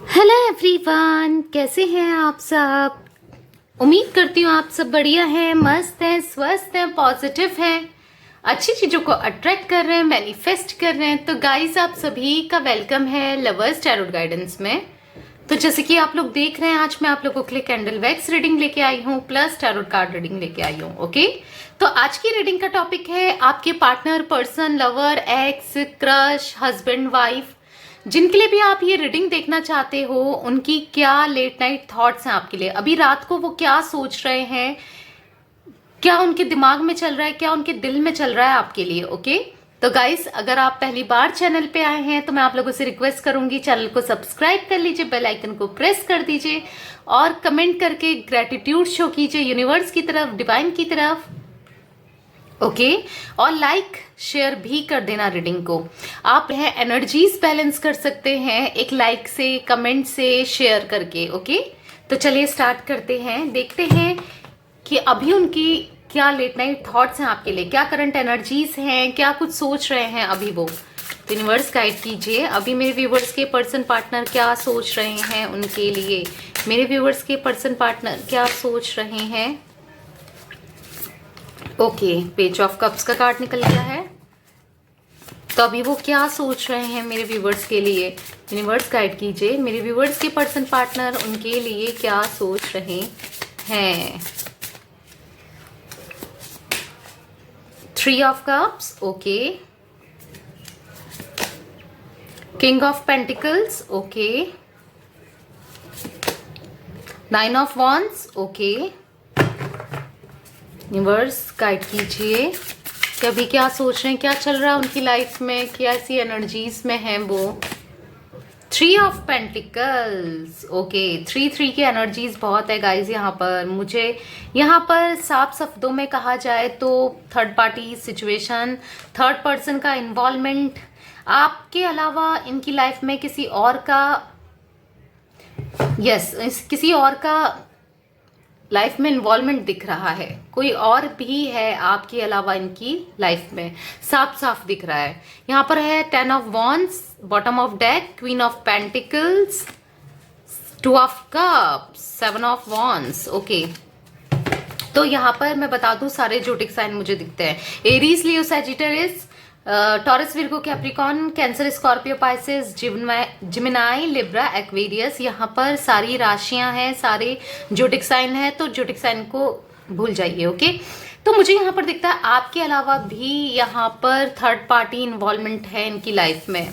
Hello everyone, कैसे हैं आप सब। उम्मीद करती हूँ आप सब बढ़िया हैं, मस्त हैं, स्वस्थ हैं, पॉजिटिव हैं, अच्छी चीज़ों को अट्रैक्ट कर रहे हैं, मैनिफेस्ट कर रहे हैं। तो गाइस, आप सभी का वेलकम है लवर्स टैरोट गाइडेंस में। तो जैसे कि आप लोग देख रहे हैं, आज मैं आप लोगों के लिए कैंडल वैक्स रीडिंग लेके आई हूँ प्लस टैरोट कार्ड रीडिंग लेके आई हूँ। ओके, तो आज की रीडिंग का टॉपिक है आपके partner, person, lover, x, crush, husband, wife, जिनके लिए भी आप ये रीडिंग देखना चाहते हो, उनकी क्या लेट नाइट थॉट्स हैं आपके लिए। अभी रात को वो क्या सोच रहे हैं, क्या उनके दिमाग में चल रहा है, क्या उनके दिल में चल रहा है आपके लिए। ओके, तो गाइस, अगर आप पहली बार चैनल पे आए हैं तो मैं आप लोगों से रिक्वेस्ट करूंगी, चैनल को सब्सक्राइब कर लीजिए, बेल आइकन को प्रेस कर दीजिए और कमेंट करके ग्रेटिट्यूड शो कीजिए यूनिवर्स की तरफ, डिवाइन की तरफ। ओके, और लाइक शेयर भी कर देना रीडिंग को। आप है एनर्जीज बैलेंस कर सकते हैं एक लाइक से, कमेंट से, शेयर करके। ओके, तो चलिए स्टार्ट करते हैं, देखते हैं कि अभी उनकी क्या लेट नाइट थॉट्स हैं आपके लिए, क्या करंट एनर्जीज हैं, क्या कुछ सोच रहे हैं अभी वो। यूनिवर्स गाइड कीजिए, अभी मेरे व्यूवर्स के पर्सन पार्टनर क्या सोच रहे हैं उनके लिए। मेरे व्यूवर्स के पर्सन पार्टनर क्या सोच रहे हैं। ओके, पेज ऑफ कप्स का कार्ड निकल गया है। तो अभी वो क्या सोच रहे हैं मेरे व्यूवर्स के लिए। यूनिवर्स गाइड कीजिए, मेरे व्यूवर्स के पर्सन पार्टनर उनके लिए क्या सोच रहे हैं। Three of cups, okay. King of pentacles, okay. Nine of wands, okay. Universe guide कीजिए कि अभी क्या सोच रहे हैं, क्या चल रहा है उनकी लाइफ में, क्या ऐसी एनर्जीज में हैं वो। Three of pentacles, okay. Three की एनर्जीज बहुत है गाइज यहाँ पर। मुझे यहाँ पर साफ शब्दों में कहा जाए तो third party situation, third person का इन्वॉल्वमेंट, आपके अलावा इनकी लाइफ में किसी और का, किसी और का लाइफ में इन्वॉल्वमेंट दिख रहा है। कोई और भी है आपके अलावा इनकी लाइफ में, साफ साफ दिख रहा है। यहाँ पर है ten of wands, bottom of deck, queen of pentacles, two of cups, seven of wands, okay. तो यहाँ पर मैं बता दूं, सारे जोटिक साइन मुझे दिखते हैं। Aries, Leo, Sagittarius, Taurus, Virgo, Capricorn, Cancer, Scorpio, Pisces, Gemini, Libra, Aquarius. यहाँ पर सारी राशियां हैं, सारे जोटिक साइन है, तो जोटिक साइन को भूल जाइए। ओके, तो मुझे यहाँ पर दिखता है आपके अलावा भी यहाँ पर थर्ड पार्टी इन्वॉल्वमेंट है इनकी लाइफ में,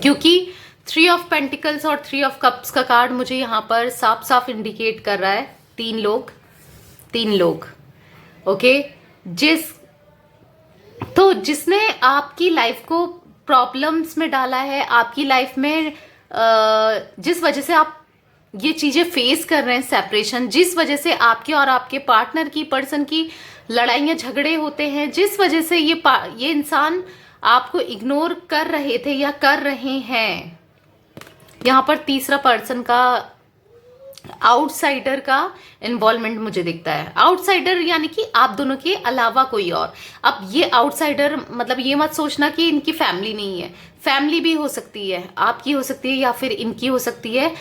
क्योंकि थ्री ऑफ पेंटिकल्स और थ्री ऑफ कप्स का कार्ड मुझे यहाँ पर साफ साफ इंडिकेट कर रहा है तीन लोग। ओके, जिसने आपकी लाइफ को प्रॉब्लम्स में डाला है, आपकी लाइफ में जिस वजह से आप ये चीजें फेस कर रहे हैं, सेपरेशन, जिस वजह से आपके और आपके पार्टनर की, पर्सन की लड़ाइयाँ झगड़े होते हैं, जिस वजह से ये इंसान आपको इग्नोर कर रहे थे या कर रहे हैं। यहाँ पर तीसरा पर्सन का, आउटसाइडर का इन्वॉल्वमेंट मुझे दिखता है। आउटसाइडर यानी कि आप दोनों के अलावा कोई और। अब ये आउटसाइडर मतलब ये मत सोचना कि इनकी फैमिली नहीं है, फैमिली भी हो सकती है, आपकी हो सकती है या फिर इनकी हो सकती है,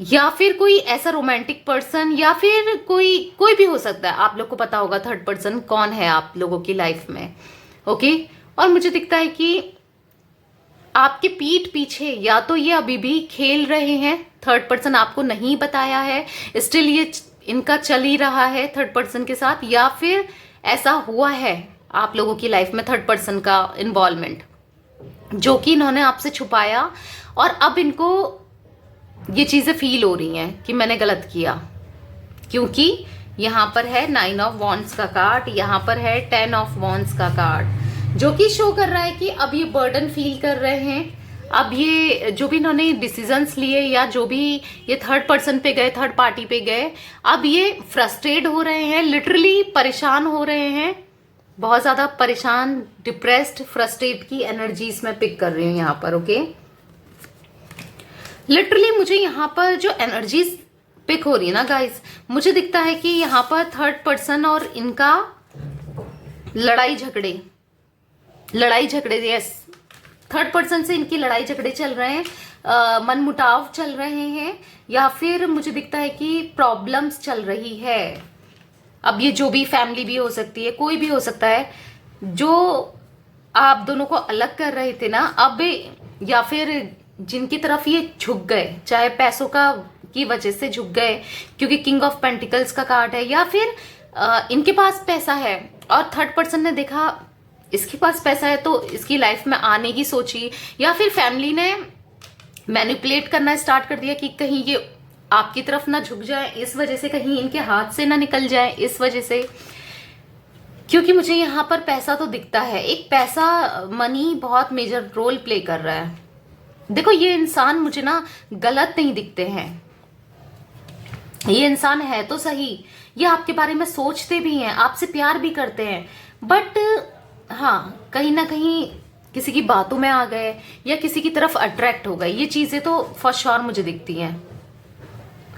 या फिर कोई ऐसा रोमांटिक पर्सन, या फिर कोई भी हो सकता है। आप लोग को पता होगा थर्ड पर्सन कौन है आप लोगों की लाइफ में। ओके, और मुझे दिखता है कि आपके पीठ पीछे या तो ये अभी भी खेल रहे हैं, थर्ड पर्सन आपको नहीं बताया है, स्टिल ये इनका चल ही रहा है थर्ड पर्सन के साथ, या फिर ऐसा हुआ है आप लोगों की लाइफ में थर्ड पर्सन का इन्वॉल्वमेंट, जो कि इन्होंने आपसे छुपाया और अब इनको ये चीजें फील हो रही हैं कि मैंने गलत किया। क्योंकि यहाँ पर है नाइन ऑफ वॉन्ड्स का कार्ड, यहाँ पर है टेन ऑफ वॉन्ड्स का कार्ड, जो कि शो कर रहा है कि अब ये बर्डन फील कर रहे हैं। अब ये जो भी इन्होंने डिसीजंस लिए या जो भी ये थर्ड पर्सन पे गए, थर्ड पार्टी पे गए, अब ये फ्रस्ट्रेट हो रहे हैं, लिटरली परेशान हो रहे हैं, बहुत ज्यादा परेशान, डिप्रेस्ड, फ्रस्ट्रेट की एनर्जीज में पिक कर रही हूँ यहाँ पर। ओके, लिटरली मुझे यहाँ पर जो एनर्जीज पिक हो रही है ना गाइस, मुझे दिखता है कि यहाँ पर थर्ड पर्सन और इनका लड़ाई झगड़े, यस, थर्ड पर्सन से इनकी लड़ाई झगड़े चल रहे हैं। मनमुटाव चल रहे हैं, या फिर मुझे दिखता है कि प्रॉब्लम्स चल रही है। अब ये जो भी फैमिली भी हो सकती है, कोई भी हो सकता है, जो आप दोनों को अलग कर रहे थे ना, अब या फिर जिनकी तरफ ये झुक गए, चाहे पैसों का की वजह से झुक गए क्योंकि किंग ऑफ पेंटिकल्स का कार्ड है, या फिर इनके पास पैसा है और थर्ड पर्सन ने देखा इसके पास पैसा है तो इसकी लाइफ में आने की सोची, या फिर फैमिली ने मैनिपुलेट करना स्टार्ट कर दिया कि कहीं ये आपकी तरफ ना झुक जाए, इस वजह से कहीं इनके हाथ से ना निकल जाए, इस वजह से। क्योंकि मुझे यहाँ पर पैसा तो दिखता है, एक पैसा मनी बहुत मेजर रोल प्ले कर रहा है। देखो ये इंसान मुझे ना गलत नहीं दिखते हैं, ये इंसान है तो सही, ये आपके बारे में सोचते भी हैं, आपसे प्यार भी करते हैं, बट हाँ कहीं ना कहीं किसी की बातों में आ गए या किसी की तरफ अट्रैक्ट हो गए, ये चीजें तो फॉर श्योर मुझे दिखती हैं।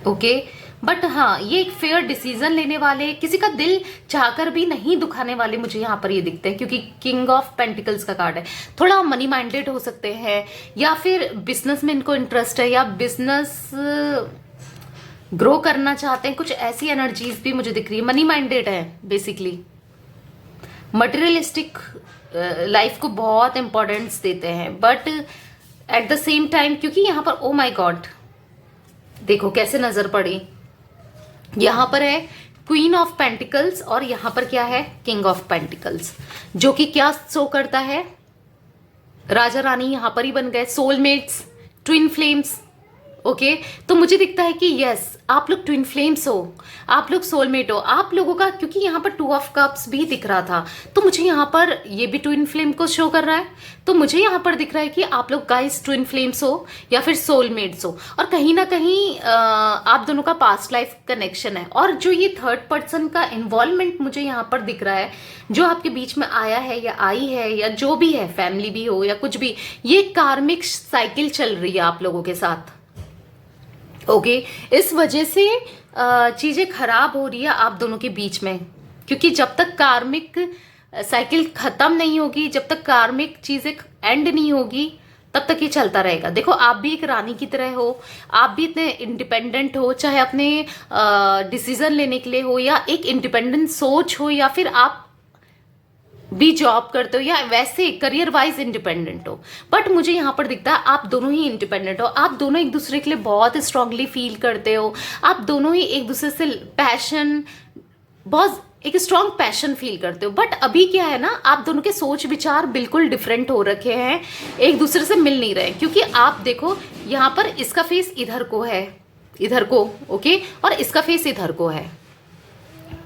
ओके, बट हाँ ये एक फेयर डिसीजन लेने वाले, किसी का दिल चाहकर भी नहीं दुखाने वाले मुझे यहाँ पर ये दिखते हैं, क्योंकि किंग ऑफ पेंटिकल्स का कार्ड है। थोड़ा मनी माइंडेड हो सकते हैं, या फिर बिजनेस में इनको इंटरेस्ट है, या बिजनेस ग्रो करना चाहते हैं, कुछ ऐसी एनर्जीज भी मुझे दिख रही है। मनी माइंडेड है बेसिकली, मटेरियलिस्टिक लाइफ को बहुत इंपॉर्टेंस देते हैं, but at the same time क्योंकि यहाँ पर ओ माय गॉड देखो कैसे नजर पड़ी, यहाँ पर है क्वीन ऑफ पेंटिकल्स और यहाँ पर क्या है किंग ऑफ पेंटिकल्स, जो कि क्या शो करता है, राजा रानी यहाँ पर ही बन गए, सोलमेट्स, ट्विन फ्लेम्स। ओके, तो मुझे दिखता है कि यस आप लोग ट्विन फ्लेम्स हो, आप लोग सोलमेट हो, आप लोगों का, क्योंकि यहाँ पर 2 ऑफ कप्स भी दिख रहा था, तो मुझे यहाँ पर ये भी ट्विन फ्लेम को शो कर रहा है। तो मुझे यहाँ पर दिख रहा है कि आप लोग गाइस ट्विन फ्लेम्स हो या फिर सोलमेट्स हो, और कहीं ना कहीं आप दोनों का पास्ट लाइफ कनेक्शन है। और जो ये थर्ड पर्सन का इन्वॉल्वमेंट मुझे यहाँ पर दिख रहा है, जो आपके बीच में आया है या आई है, या जो भी है, फैमिली भी हो या कुछ भी, ये कार्मिक साइकिल चल रही है आप लोगों के साथ। ओके, इस वजह से चीजें खराब हो रही है आप दोनों के बीच में, क्योंकि जब तक कार्मिक साइकिल खत्म नहीं होगी, जब तक कार्मिक चीजें एंड नहीं होगी, तब तक ये चलता रहेगा। देखो आप भी एक रानी की तरह हो, आप भी इतने इंडिपेंडेंट हो, चाहे अपने डिसीजन लेने के लिए हो, या एक इंडिपेंडेंट सोच हो, या फिर आप भी जॉब करते हो, या वैसे करियर वाइज इंडिपेंडेंट हो, बट मुझे यहाँ पर दिखता है आप दोनों ही इंडिपेंडेंट हो, आप दोनों एक दूसरे के लिए बहुत स्ट्रांगली फील करते हो, आप दोनों ही एक दूसरे से पैशन, बहुत एक स्ट्रांग पैशन फील करते हो। बट अभी क्या है ना, आप दोनों के सोच विचार बिल्कुल डिफरेंट हो रखे हैं, एक दूसरे से मिल नहीं रहे, क्योंकि आप देखो यहाँ पर इसका फेस इधर को है, इधर को, ओके, और इसका फेस इधर को है,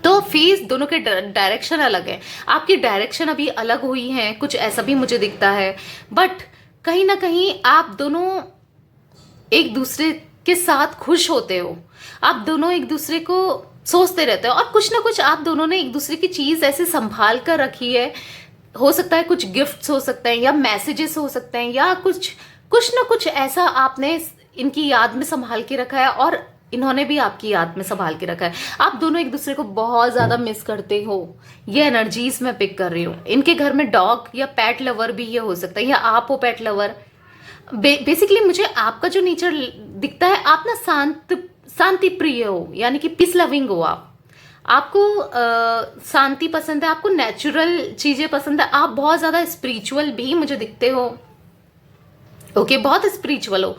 तो फेस दोनों के डायरेक्शन अलग है, आपकी डायरेक्शन अभी अलग हुई है, कुछ ऐसा भी मुझे दिखता है। बट कहीं ना कहीं आप दोनों एक दूसरे के साथ खुश होते हो, आप दोनों एक दूसरे को सोचते रहते हो, और कुछ ना कुछ आप दोनों ने एक दूसरे की चीज ऐसे संभाल कर रखी है। हो सकता है कुछ गिफ्ट्स हो सकते हैं, या मैसेजेस हो सकते हैं, या कुछ ना कुछ ऐसा आपने इनकी याद में संभाल के रखा है, और इन्होंने भी आपकी याद में संभाल के रखा है। आप दोनों एक दूसरे को बहुत ज्यादा मिस करते हो, ये एनर्जीज मैं पिक कर रही हूँ। इनके घर में डॉग या पेट लवर भी ये हो सकता है, या आप हो पेट लवर। बेसिकली मुझे आपका जो नेचर दिखता है, आप ना शांति प्रिय हो, यानी कि पीस लविंग हो आपको शांति पसंद है, आपको नेचुरल चीजें पसंद है, आप बहुत ज्यादा स्पिरिचुअल भी मुझे दिखते हो। ओके, बहुत स्पिरिचुअल हो,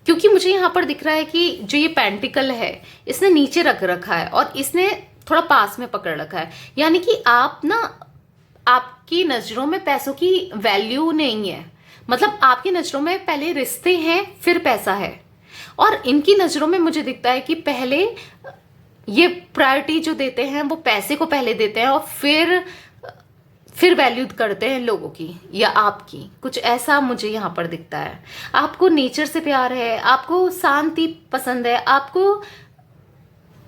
क्योंकि मुझे यहाँ पर दिख रहा है कि जो ये पेंटिकल है इसने नीचे रख रखा है और इसने थोड़ा पास में पकड़ रखा है, यानी कि आप ना, आपकी नजरों में पैसों की वैल्यू नहीं है, मतलब आपकी नजरों में पहले रिश्ते हैं फिर पैसा है, और इनकी नजरों में मुझे दिखता है कि पहले ये प्रायोरिटी जो देते हैं वो पैसे को पहले देते हैं, और फिर वैल्यू करते हैं लोगों की या आपकी, कुछ ऐसा मुझे यहाँ पर दिखता है। आपको नेचर से प्यार है, आपको शांति पसंद है, आपको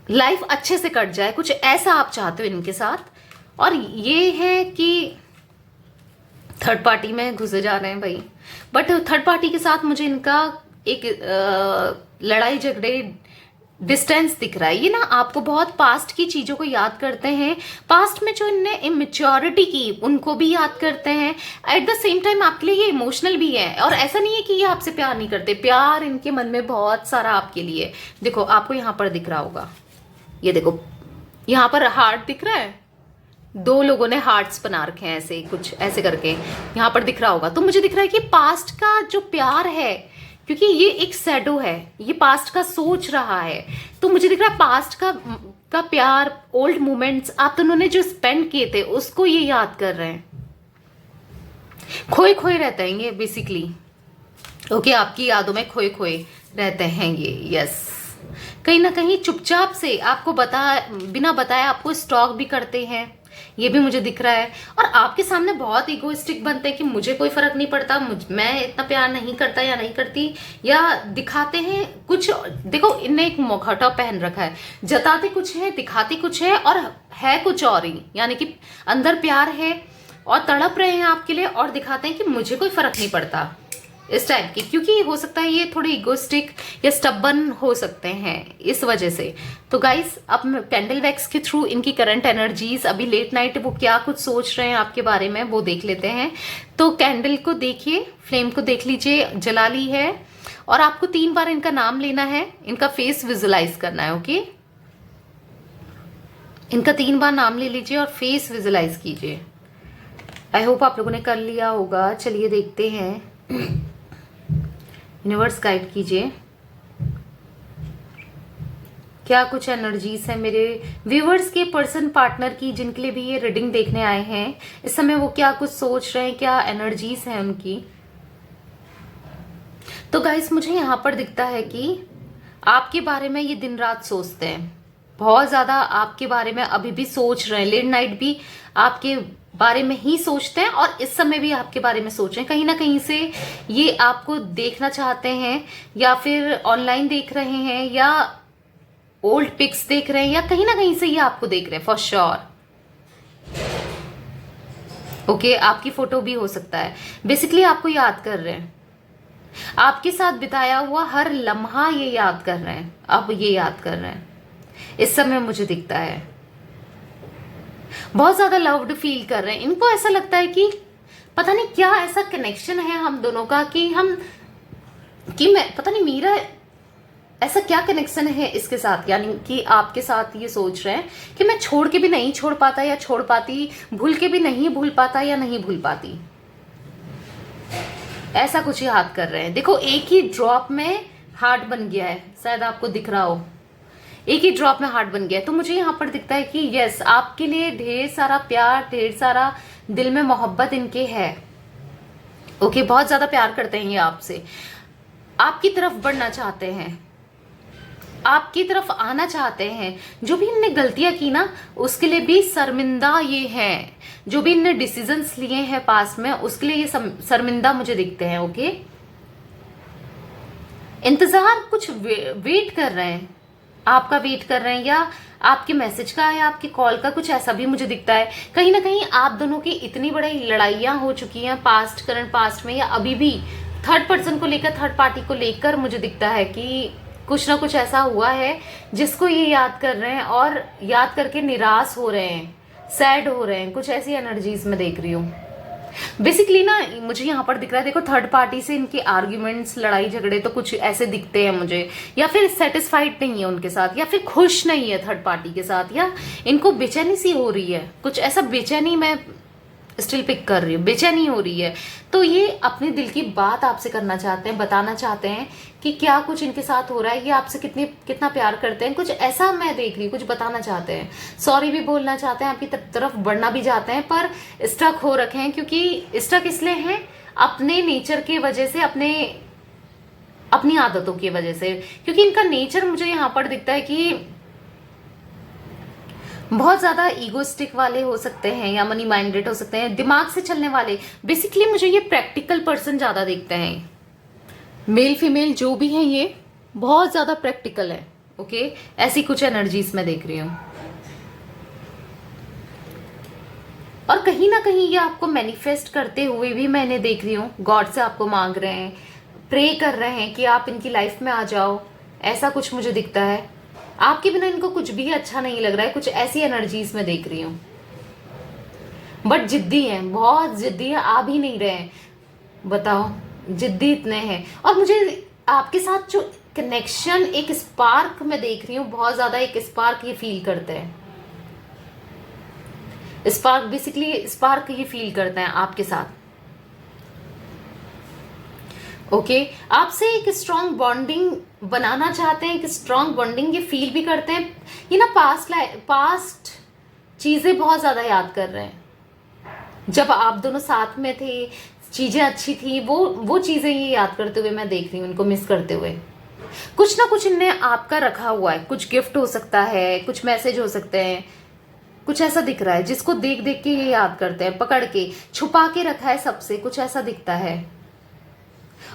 लाइफ अच्छे से कट जाए, कुछ ऐसा आप चाहते हो इनके साथ। और ये है कि थर्ड पार्टी में घुसे जा रहे हैं भाई, बट थर्ड पार्टी के साथ मुझे इनका एक लड़ाई झगड़े डिस्टेंस दिख रहा है। ये ना आपको बहुत पास्ट की चीजों को याद करते हैं, पास्ट में जो इनने इमेच्योरिटी की उनको भी याद करते हैं। एट द सेम टाइम आपके लिए ये इमोशनल भी है, और ऐसा नहीं है कि ये आपसे प्यार नहीं करते, प्यार इनके मन में बहुत सारा आपके लिए। देखो आपको यहाँ पर दिख रहा होगा, ये देखो यहाँ पर हार्ट दिख रहा है, दो लोगों ने हार्ट्स बना रखे हैं ऐसे कुछ ऐसे करके, यहाँ पर दिख रहा होगा। तो मुझे दिख रहा है कि पास्ट का जो प्यार है, क्योंकि ये एक शैडो है, ये पास्ट का सोच रहा है, तो मुझे दिख रहा है पास्ट का प्यार, ओल्ड मोमेंट्स आप दोनों ने जो स्पेंड किए थे उसको ये याद कर रहे हैं। खोए खोए रहते हैं ये बेसिकली, ओके, आपकी यादों में खोए खोए रहते हैं ये। यस, कहीं ना कहीं चुपचाप से आपको बिना बताए आपको स्टॉक भी करते हैं, ये भी मुझे दिख रहा है। और आपके सामने बहुत इगोइस्टिक बनते हैं कि मुझे कोई फर्क नहीं पड़ता, मैं इतना प्यार नहीं करता या नहीं करती, या दिखाते हैं कुछ। देखो इनने एक मुखौटा पहन रखा है, जताते कुछ है, दिखाते कुछ है, और है कुछ और ही। यानी कि अंदर प्यार है और तड़प रहे हैं आपके लिए, और दिखाते हैं कि मुझे कोई फर्क नहीं पड़ता, इस टाइप की। क्योंकि हो सकता है ये थोड़े इगोस्टिक या स्टबन हो सकते हैं इस वजह से। तो गाइस, अब कैंडल वैक्स के थ्रू इनकी करंट एनर्जीज, अभी लेट नाइट वो क्या कुछ सोच रहे हैं आपके बारे में, वो देख लेते हैं। तो कैंडल को देखिए, फ्लेम को देख लीजिए, जला ली है, और आपको 3 बार इनका नाम लेना है, इनका फेस विजुलाइज करना है। ओके, इनका 3 बार नाम ले लीजिए और फेस विजुलाइज कीजिए। आई होप आप लोगों ने कर लिया होगा। चलिए देखते हैं, यूनिवर्स गाइड कीजिए क्या कुछ एनर्जीज है मेरे व्यूवर्स के, पर्सन पार्टनर की, जिनके लिए भी ये रीडिंग देखने आए हैं। इस समय वो क्या कुछ सोच रहे हैं, क्या एनर्जीज हैं उनकी। तो गाइस, मुझे यहाँ पर दिखता है कि आपके बारे में ये दिन रात सोचते हैं, बहुत ज्यादा आपके बारे में अभी भी सोच रहे हैं, लेट नाइट भी आपके बारे में ही सोचते हैं, और इस समय भी आपके बारे में सोच रहे हैं। कहीं ना कहीं से ये आपको देखना चाहते हैं, या फिर ऑनलाइन देख रहे हैं, या ओल्ड पिक्स देख रहे हैं, या कहीं ना कहीं से ये आपको देख रहे हैं फॉर श्योर। ओके, आपकी फोटो भी हो सकता है। बेसिकली आपको याद कर रहे हैं, आपके साथ बिताया हुआ हर लम्हा ये याद कर रहे हैं, अब ये याद कर रहे हैं इस समय, मुझे दिखता है। बहुत ज्यादा लव्ड फील कर रहे हैं, इनको ऐसा लगता है कि पता नहीं क्या ऐसा कनेक्शन है हम दोनों का, कि मैं पता नहीं मेरा ऐसा क्या कनेक्शन है इसके साथ। यानी कि आपके साथ ये सोच रहे हैं कि मैं छोड़ के भी नहीं छोड़ पाता, या छोड़ पाती, भूल के भी नहीं भूल पाता, या नहीं भूल पाती, ऐसा कुछ याद कर रहे हैं। देखो एक ही ड्रॉप में हार्ट बन गया है, शायद आपको दिख रहा हो, एक ही ड्रॉप में हार्ट बन गया है। तो मुझे यहाँ पर दिखता है कि यस, आपके लिए ढेर सारा प्यार, ढेर सारा दिल में मोहब्बत इनके है। ओके, बहुत ज्यादा प्यार करते हैं ये आपसे, आपकी तरफ बढ़ना चाहते हैं, आपकी तरफ आना चाहते हैं। जो भी इनने गलतियां की ना, उसके लिए भी शर्मिंदा ये हैं। जो भी इनने डिसीजंस लिए हैं पास में, उसके लिए ये शर्मिंदा मुझे दिखते हैं। ओके, इंतजार, कुछ वेट कर रहे हैं, आपका वेट कर रहे हैं, या आपके मैसेज का या आपकी कॉल का, कुछ ऐसा भी मुझे दिखता है। कहीं ना कहीं आप दोनों की इतनी बड़ी लड़ाइयां हो चुकी हैं पास्ट, करंट पास्ट में, या अभी भी थर्ड पर्सन को लेकर, थर्ड पार्टी को लेकर मुझे दिखता है कि कुछ ना कुछ ऐसा हुआ है जिसको ये याद कर रहे हैं, और याद करके निराश हो रहे हैं, सैड हो रहे हैं, कुछ ऐसी एनर्जीज में देख रही हूँ। बेसिकली ना मुझे यहाँ पर दिख रहा है, देखो थर्ड पार्टी से इनके आर्ग्यूमेंट्स, लड़ाई झगड़े तो कुछ ऐसे दिखते हैं मुझे, या फिर सेटिस्फाइड नहीं है उनके साथ, या फिर खुश नहीं है थर्ड पार्टी के साथ, या इनको बेचैनी सी हो रही है, कुछ ऐसा बेचैनी मैं स्टिल पिक कर रही हूँ, बेचैनी हो रही है। तो ये अपने दिल की बात आपसे करना चाहते हैं, बताना चाहते हैं कि क्या कुछ इनके साथ हो रहा है, ये आपसे कितना प्यार करते हैं, कुछ ऐसा मैं देख रही हूँ, कुछ बताना चाहते हैं, सॉरी भी बोलना चाहते हैं, आपकी तरफ बढ़ना भी चाहते हैं, पर स्टक हो रखे हैं। क्योंकि स्टक इसलिए हैं अपने नेचर की वजह से, अपनी आदतों की वजह से। क्योंकि इनका नेचर मुझे यहाँ पर दिखता है कि बहुत ज्यादा ईगोस्टिक वाले हो सकते हैं, या मनी माइंडेड हो सकते हैं, दिमाग से चलने वाले। बेसिकली मुझे ये प्रैक्टिकल पर्सन ज्यादा दिखते हैं, मेल फीमेल जो भी हैं ये बहुत ज्यादा प्रैक्टिकल है। ओके, ऐसी कुछ एनर्जीज मैं देख रही हूँ, और कहीं ना कहीं ये आपको मैनिफेस्ट करते हुए भी मैंने देख रही हूँ, गॉड से आपको मांग रहे हैं, प्रे कर रहे हैं कि आप इनकी लाइफ में आ जाओ, ऐसा कुछ मुझे दिखता है। आपके बिना इनको कुछ भी अच्छा नहीं लग रहा है, कुछ ऐसी एनर्जीज में देख रही हूँ। बट जिद्दी है, बहुत जिद्दी है, आ भी नहीं रहे हैं। बताओ, जिद्दी इतने हैं। और मुझे आपके साथ जो कनेक्शन, एक स्पार्क मैं देख रही हूँ, बहुत ज्यादा एक स्पार्क ये फील करते हैं। स्पार्क बेसिकली, स्पार्क ये फील करते हैं आपके साथ। ओके आपसे एक स्ट्रॉन्ग बॉन्डिंग बनाना चाहते हैं, एक स्ट्रॉन्ग बॉन्डिंग ये फील भी करते हैं। ये ना पास्ट चीजें बहुत ज्यादा याद कर रहे हैं। जब आप दोनों साथ में थे, चीजें अच्छी थी, वो चीजें ये याद करते हुए मैं देख रही हूँ, इनको मिस करते हुए। कुछ ना कुछ इनने आपका रखा हुआ है, कुछ गिफ्ट हो सकता है, कुछ मैसेज हो सकते हैं, कुछ ऐसा दिख रहा है जिसको देख देख के ये याद करते हैं, पकड़ के छुपा के रखा है सबसे, कुछ ऐसा दिखता है।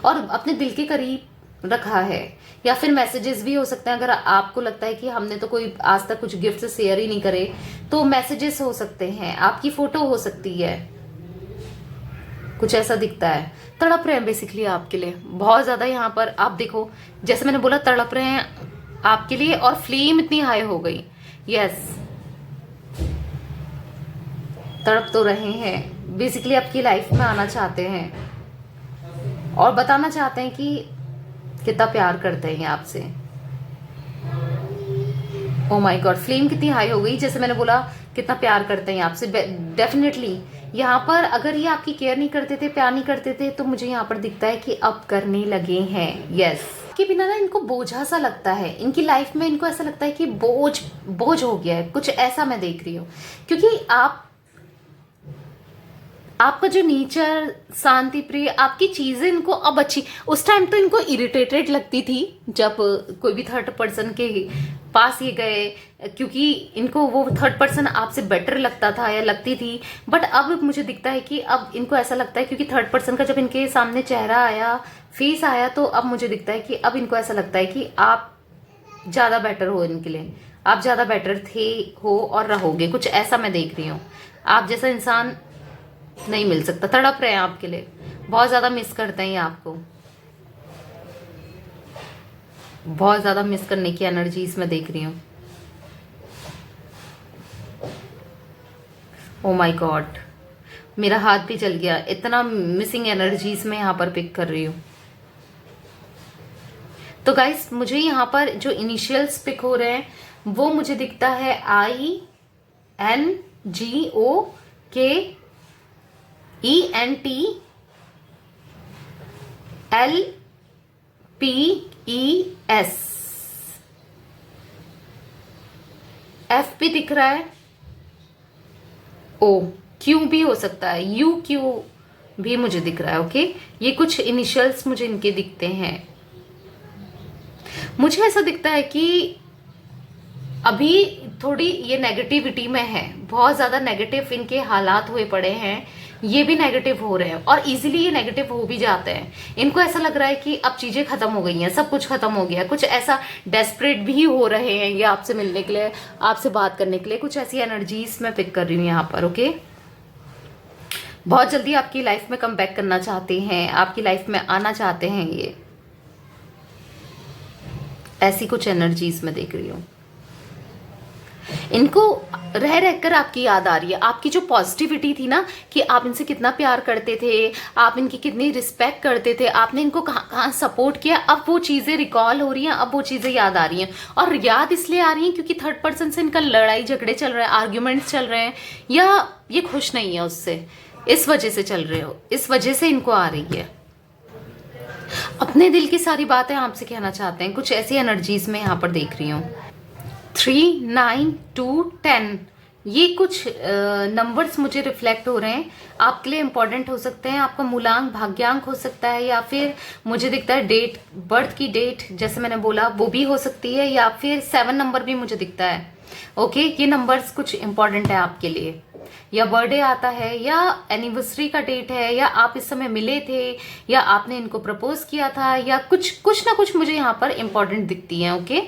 और अपने दिल के करीब रखा है। या फिर मैसेजेस भी हो सकते हैं, अगर आपको लगता है कि हमने तो कोई आज तक कुछ गिफ्ट शेयर ही नहीं करे, तो मैसेजेस हो सकते हैं, आपकी फोटो हो सकती है, कुछ ऐसा दिखता है। तड़प रहे हैं बेसिकली आपके लिए बहुत ज्यादा। यहाँ पर आप देखो, जैसे मैंने बोला, तड़प रहे हैं आपके लिए, और फ्लेम इतनी हाई हो गई। यस, तड़प तो रहे हैं बेसिकली, आपकी लाइफ में आना चाहते हैं और बताना चाहते हैं कि कितना प्यार करते हैं आपसे। ओ माय गॉड, फ्लेम कितनी हाई हो गई। जैसे मैंने बोला, कितना प्यार करते हैं आपसे। डेफिनेटली यहाँ पर अगर ये आपकी केयर नहीं करते थे, प्यार नहीं करते थे, तो मुझे यहाँ पर दिखता है कि अब करने लगे हैं। यस, के बिना ना इनको बोझा सा लगता है, इनकी लाइफ में इनको ऐसा लगता है कि बोझ हो गया है, कुछ ऐसा मैं देख रही हूँ। क्योंकि आपका जो नेचर, शांति प्रिय, आपकी चीजें इनको अब अच्छी, उस टाइम तो इनको इरिटेटेड लगती थी जब कोई भी थर्ड पर्सन के पास ये गए, क्योंकि इनको वो थर्ड पर्सन आपसे बेटर लगता था या लगती थी। बट अब मुझे दिखता है कि अब इनको ऐसा लगता है, क्योंकि थर्ड पर्सन का जब इनके सामने चेहरा आया, फेस आया, तो अब मुझे दिखता है कि अब इनको ऐसा लगता है कि आप ज्यादा बेटर हो इनके लिए, आप ज्यादा बेटर थे, हो और रहोगे, कुछ ऐसा मैं देख रही हूँ। आप जैसा इंसान नहीं मिल सकता। तड़प रहे हैं आपके लिए, बहुत ज्यादा मिस करते हैं ये आपको, बहुत ज्यादा मिस करने की एनर्जी इसमें देख रही हूँ। ओ माय गॉड, मेरा हाथ भी चल गया, इतना मिसिंग एनर्जीज में यहाँ पर पिक कर रही हूँ। तो गाइस, मुझे यहाँ पर जो इनिशियल्स पिक हो रहे हैं, वो मुझे दिखता है INGOKENTLPES। F भी दिख रहा है, O, Q भी हो सकता है, UQ भी मुझे दिख रहा है। ओके, ये कुछ इनिशियल्स मुझे इनके दिखते हैं। मुझे ऐसा दिखता है कि अभी थोड़ी ये नेगेटिविटी में है, बहुत ज्यादा नेगेटिव इनके हालात हुए पड़े हैं, ये भी नेगेटिव हो रहे हैं और इजीली ये नेगेटिव हो भी जाते हैं। इनको ऐसा लग रहा है कि अब चीजें खत्म हो गई हैं, सब कुछ खत्म हो गया, कुछ ऐसा डेस्परेट भी हो रहे हैं ये आपसे मिलने के लिए, आपसे बात करने के लिए, कुछ ऐसी एनर्जीज मैं पिक कर रही हूँ यहाँ पर। ओके, बहुत जल्दी आपकी लाइफ में कम बैक करना चाहते हैं, आपकी लाइफ में आना चाहते हैं, ये ऐसी कुछ एनर्जीज में देख रही हूँ। इनको रह रहकर आपकी याद आ रही है, आपकी जो पॉजिटिविटी थी ना, कि आप इनसे कितना प्यार करते थे, आप इनकी कितनी रिस्पेक्ट करते थे, आपने इनको कहाँ कहाँ सपोर्ट किया, अब वो चीज़ें रिकॉल हो रही हैं, अब वो चीज़ें याद आ रही हैं। और याद इसलिए आ रही हैं क्योंकि थर्ड पर्सन से इनका लड़ाई झगड़े चल रहे हैं, आर्ग्यूमेंट्स चल रहे हैं, या ये खुश नहीं है उससे, इस वजह से चल रहे हो, इस वजह से इनको आ रही है। अपने दिल की सारी बातें आपसे कहना चाहते हैं, कुछ ऐसी एनर्जीज में यहाँ पर देख रही हूँ। 3, 9, 2, 10, ये कुछ नंबर्स मुझे रिफ्लेक्ट हो रहे हैं, आपके लिए इंपॉर्टेंट हो सकते हैं, आपका मूलांक, भाग्यांक हो सकता है, या फिर मुझे दिखता है डेट, बर्थ की डेट जैसे मैंने बोला वो भी हो सकती है, या फिर 7 नंबर भी मुझे दिखता है। ओके, ये नंबर्स कुछ इंपॉर्टेंट है आपके लिए, या बर्थडे आता है, या एनिवर्सरी का डेट है, या आप इस समय मिले थे, या आपने इनको प्रपोज किया था, या कुछ ना कुछ मुझे यहाँ पर इंपॉर्टेंट दिखती है। ओके,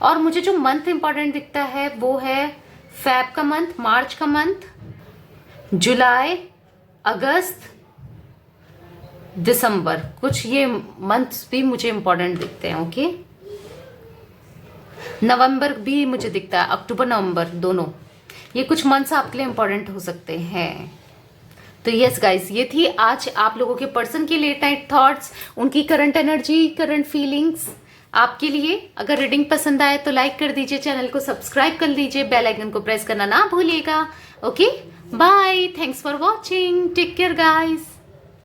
और मुझे जो मंथ इंपॉर्टेंट दिखता है वो है फेब का मंथ, मार्च का मंथ, जुलाई, अगस्त, दिसंबर, कुछ ये मंथ्स भी मुझे इंपॉर्टेंट दिखते हैं। ओके, नवंबर भी मुझे दिखता है, अक्टूबर नवंबर दोनों, ये कुछ मंथ्स आपके लिए इंपॉर्टेंट हो सकते हैं। तो यस गाइस, ये थी आज आप लोगों के पर्सन की लेट नाइट थॉट्स, उनकी करंट एनर्जी, करंट फीलिंग्स आपके लिए। अगर रीडिंग पसंद आए तो लाइक कर दीजिए, चैनल को सब्सक्राइब कर लीजिए, बेल आइकन को प्रेस करना ना भूलिएगा। Okay, bye, thanks for watching, take care guys.